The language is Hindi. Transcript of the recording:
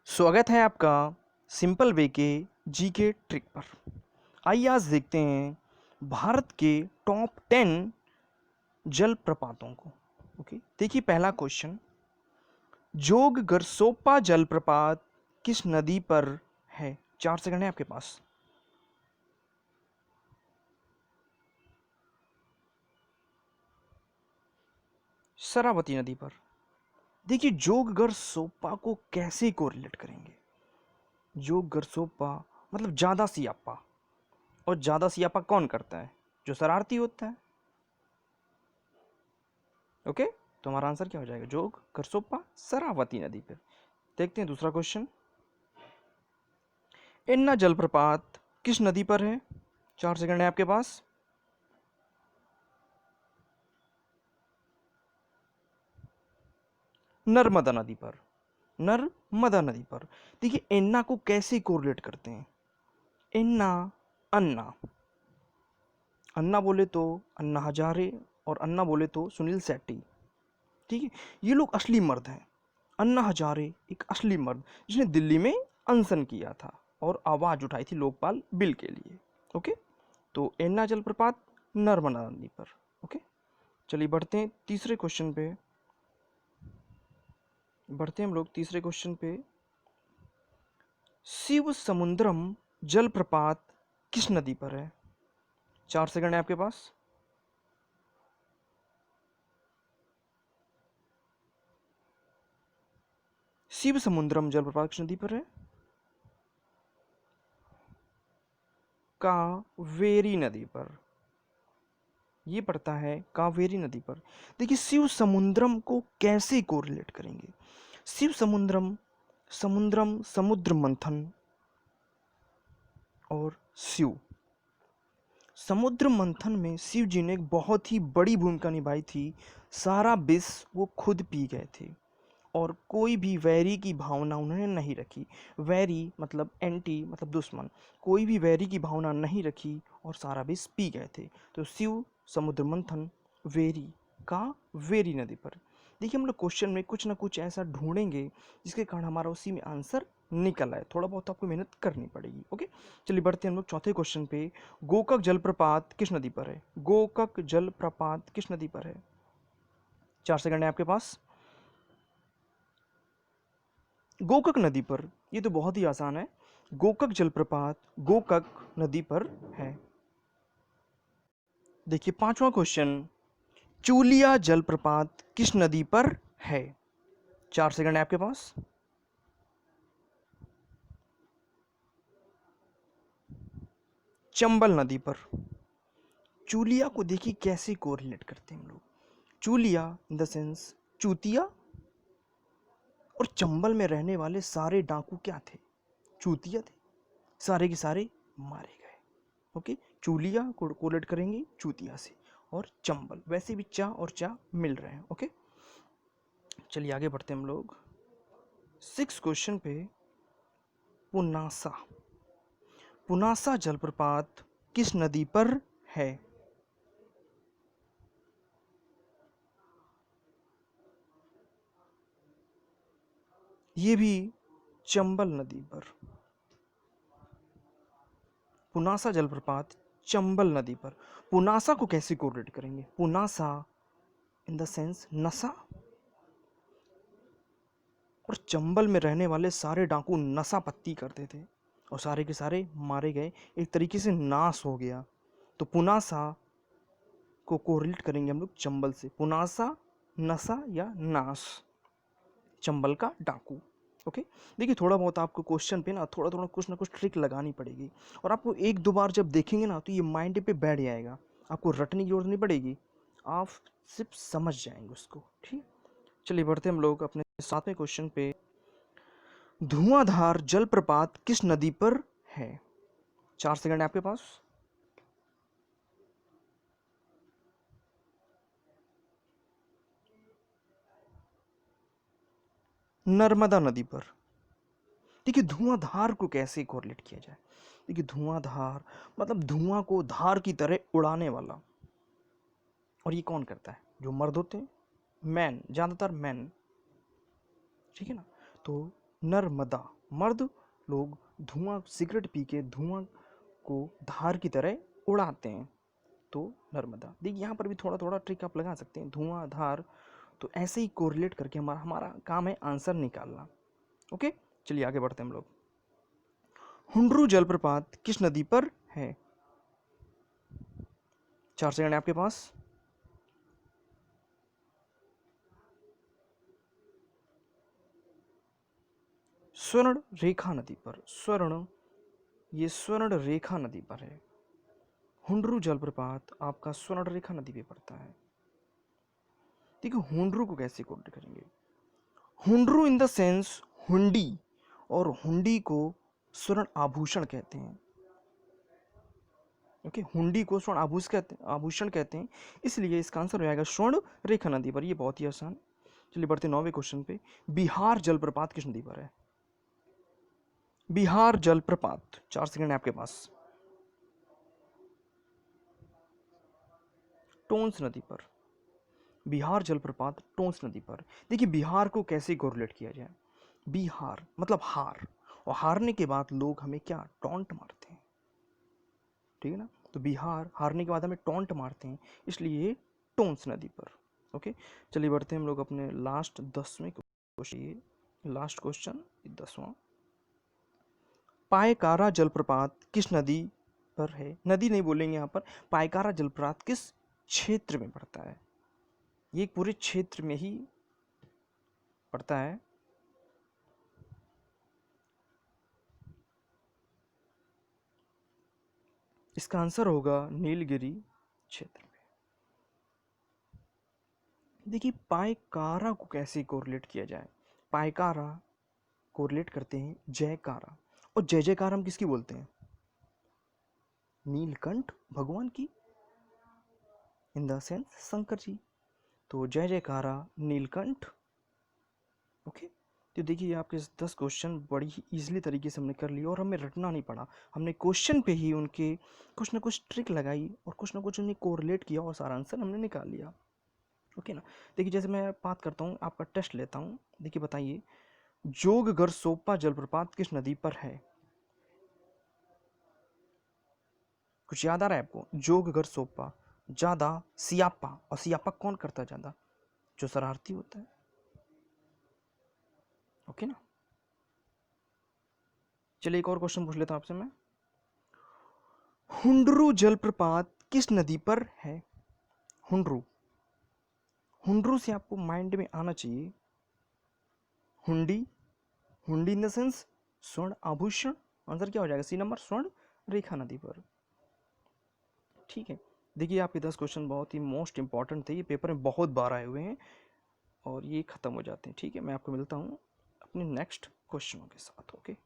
स्वागत है आपका सिंपल वे के जीके ट्रिक पर। आइए आज देखते हैं भारत के टॉप 10 जलप्रपातों को। ओके, देखिए पहला क्वेश्चन, जोग गरसोप्पा जलप्रपात किस नदी पर है? 4 सेकंड है आपके पास। शरावती नदी पर। देखिए जोग गरसोप्पा को कैसे कोरिलेट करेंगे? जोग गरसोप्पा मतलब ज्यादा सियापा, और ज्यादा सियापा कौन करता है? जो शरारती होता है। ओके, तो हमारा आंसर क्या हो जाएगा? जोग गरसोप्पा शरावती नदी पर। देखते हैं दूसरा क्वेश्चन, एन्ना जलप्रपात किस नदी पर है? 4 सेकंड है आपके पास। नर्मदा नदी पर। नर्मदा नदी पर। देखिए एन्ना को कैसे कोरिलेट करते हैं? एन्ना, अन्ना। अन्ना बोले तो अन्ना हजारे, और अन्ना बोले तो सुनील शेट्टी। ठीक है, ये लोग असली मर्द हैं। अन्ना हजारे एक असली मर्द जिसने दिल्ली में अनशन किया था और आवाज उठाई थी लोकपाल बिल के लिए। ओके, तो एन्ना जलप्रपात नर्मदा नदी पर। ओके, चलिए बढ़ते हैं तीसरे क्वेश्चन पे। बढ़ते हैं हम लोग तीसरे क्वेश्चन पे। शिव समुद्रम जलप्रपात किस नदी पर है? 4 सेकंड है आपके पास। शिव समुद्रम जलप्रपात किस नदी पर है? कावेरी नदी पर। ये पड़ता है कावेरी नदी पर। देखिए शिव समुद्रम को कैसे कोरिलेट करेंगे? शिव समुद्रम, समुद्रम समुद्र मंथन, और शिव। समुद्र मंथन में शिव जी ने एक बहुत ही बड़ी भूमिका निभाई थी। सारा विष वो खुद पी गए थे और कोई भी वैरी की भावना उन्होंने नहीं रखी। वैरी मतलब एंटी मतलब दुश्मन, कोई भी वैरी की भावना नहीं रखी और सारा विष पी गए थे। तो शिव समुद्र मंथन वेरी का वेरी नदी पर। देखिए हम लोग क्वेश्चन में कुछ ना कुछ ऐसा ढूंढेंगे जिसके कारण हमारा उसी में आंसर निकल आए। थोड़ा बहुत आपको मेहनत करनी पड़ेगी। ओके, चलिए बढ़ते हैं हम लोग चौथे क्वेश्चन पे। गोकक जलप्रपात किस नदी पर है? गोकक जलप्रपात किस नदी पर है? 4 सेकंड है आपके पास। गोकक नदी पर। ये तो बहुत ही आसान है। गोकक जलप्रपात गोकक नदी पर है। देखिए पांचवा क्वेश्चन, चूलिया जलप्रपात किस नदी पर है? 4 सेकंड है आपके पास। चंबल नदी पर। चूलिया को देखिए कैसे कोरिलेट करते हैं हम लोग। चूलिया इन द सेंस चूतिया, और चंबल में रहने वाले सारे डाकू क्या थे? चूतिया थे। सारे के सारे मारे गए। ओके, चूलिया को कोरिलेट करेंगे चूतिया से, और चंबल वैसे भी चा और चा मिल रहे हैं। ओके, चलिए आगे बढ़ते हैं हम लोग 6 क्वेश्चन पे। पुनासा, पुनासा जलप्रपात किस नदी पर है? ये भी चंबल नदी पर। पुनासा जलप्रपात चंबल नदी पर। पुनासा को कैसे कोरिलेट करेंगे? पुनासा इन द सेंस नशा, और चंबल में रहने वाले सारे डाकू नशा पत्ती करते थे और सारे के सारे मारे गए, एक तरीके से नाश हो गया। तो पुनासा को कोरिलेट करेंगे हम लोग चंबल से। पुनासा नशा या नाश, चंबल का डाकू। ओके, देखिए थोड़ा बहुत आपको क्वेश्चन पे ना थोड़ा थोड़ा कुछ ना कुछ ट्रिक लगानी पड़ेगी, और आपको एक दो बार जब देखेंगे ना तो ये माइंड पे बैठ जाएगा। आपको रटने की जरूरत नहीं पड़ेगी, आप सिर्फ समझ जाएंगे उसको। ठीक, चलिए बढ़ते हम लोग अपने 7वें क्वेश्चन पे। धुआंधार जलप्रपात किस नदी पर है? 4 सेकंड है आपके पास। नर्मदा नदी पर। देखिए धुआंधार को कैसे कोरिलेट किया जाए? देखिए धुआंधार मतलब धुआं को धार की तरह उड़ाने वाला, और ये कौन करता है? जो मर्द होते हैं, मैन, ज्यादातर मैन। ठीक है ना, तो नर्मदा। मर्द लोग धुआं सिगरेट पी के धुआं को धार की तरह उड़ाते हैं, तो नर्मदा। देखिए यहाँ पर भी थोड़ा थोड़ा ट्रिक आप लगा सकते हैं, धुआं धार, तो ऐसे ही कोरिलेट करके हमारा हमारा काम है आंसर निकालना। ओके, चलिए आगे बढ़ते हैं हम लोग। हुंड्रू जलप्रपात किस नदी पर है? 4 सेकंड है आपके पास। स्वर्ण रेखा नदी पर। ये स्वर्ण रेखा नदी पर है। हुंड्रू जलप्रपात आपका स्वर्ण रेखा नदी पे पड़ता है। देखिए हुंड्रू को कैसे कोड करेंगे? हुंड्रू इन द सेंस हुंडी, और हुंडी को स्वर्ण आभूषण कहते हैं। ओके, हुंडी को स्वर्ण आभूषण कहते हैं, इसलिए इसका आंसर हो जाएगा स्वर्ण रेखा नदी पर। ये बहुत ही आसान। चलिए बढ़ते 9वें क्वेश्चन पे। बिहार जलप्रपात किस नदी पर है? बिहार जलप्रपात, 4 सेकंड है आपके पास। टोंस नदी पर। बिहार जलप्रपात टोंस नदी पर। देखिए बिहार को कैसे कोरिलेट किया जाए? बिहार मतलब हार, और हारने के बाद लोग हमें क्या, टॉन्ट मारते हैं, ठीक है ना? तो बिहार हारने के बाद हमें टॉन्ट मारते हैं, इसलिए टोंस नदी पर। ओके, चलिए बढ़ते हैं हम लोग अपने लास्ट 10वें क्वेश्चन। लास्ट क्वेश्चन 10वां। पायकारा जलप्रपात किस नदी पर है? नदी नहीं बोलेंगे यहाँ पर। पायकारा जलप्रपात किस क्षेत्र में पड़ता है? ये एक पूरे क्षेत्र में ही पड़ता है। इसका आंसर होगा नीलगिरी क्षेत्र में। देखिए पायकारा को कैसे कोरिलेट किया जाए? पायकारा कोरिलेट करते हैं जयकारा, और जय जयकार हम किसकी बोलते हैं? नीलकंठ भगवान की, in the sense Shankar ji. तो जय जयकारा नीलकंठ। ओके, तो देखिए आपके 10 क्वेश्चन बड़ी ही ईजिली तरीके से हमने कर लिए, और हमें रटना नहीं पड़ा। हमने क्वेश्चन पे ही उनके कुछ ना कुछ ट्रिक लगाई, और कुछ ना कुछ उन्हें कोरिलेट किया, और सारा आंसर हमने निकाल लिया। ओके ना? देखिए जैसे मैं बात करता हूँ, आपका टेस्ट लेता हूँ। देखिए बताइए, जोगगर सोपा जलप्रपात किस नदी पर है? कुछ याद आ रहा है आपको? जोगगर सोपा, ज्यादा सियापा, और सियापा कौन करता है ज्यादा? जो शरारती होता है। ओके ना? चलिए एक और क्वेश्चन पूछ लेता हूं आपसे मैं। हुंडरू जलप्रपात किस नदी पर है? हुंडरू, हुंडरू से आपको माइंड में आना चाहिए हुंडी। हुंडी इन द सेंस स्वर्ण आभूषण। आंसर क्या हो जाएगा? सी नंबर, स्वर्ण रेखा नदी पर। ठीक है, देखिए आपके 10 क्वेश्चन बहुत ही मोस्ट इंपॉर्टेंट थे, ये पेपर में बहुत बार आए हुए हैं, और ये खत्म हो जाते हैं। ठीक है, मैं आपको मिलता हूँ अपने नेक्स्ट क्वेश्चनों के साथ। ओके।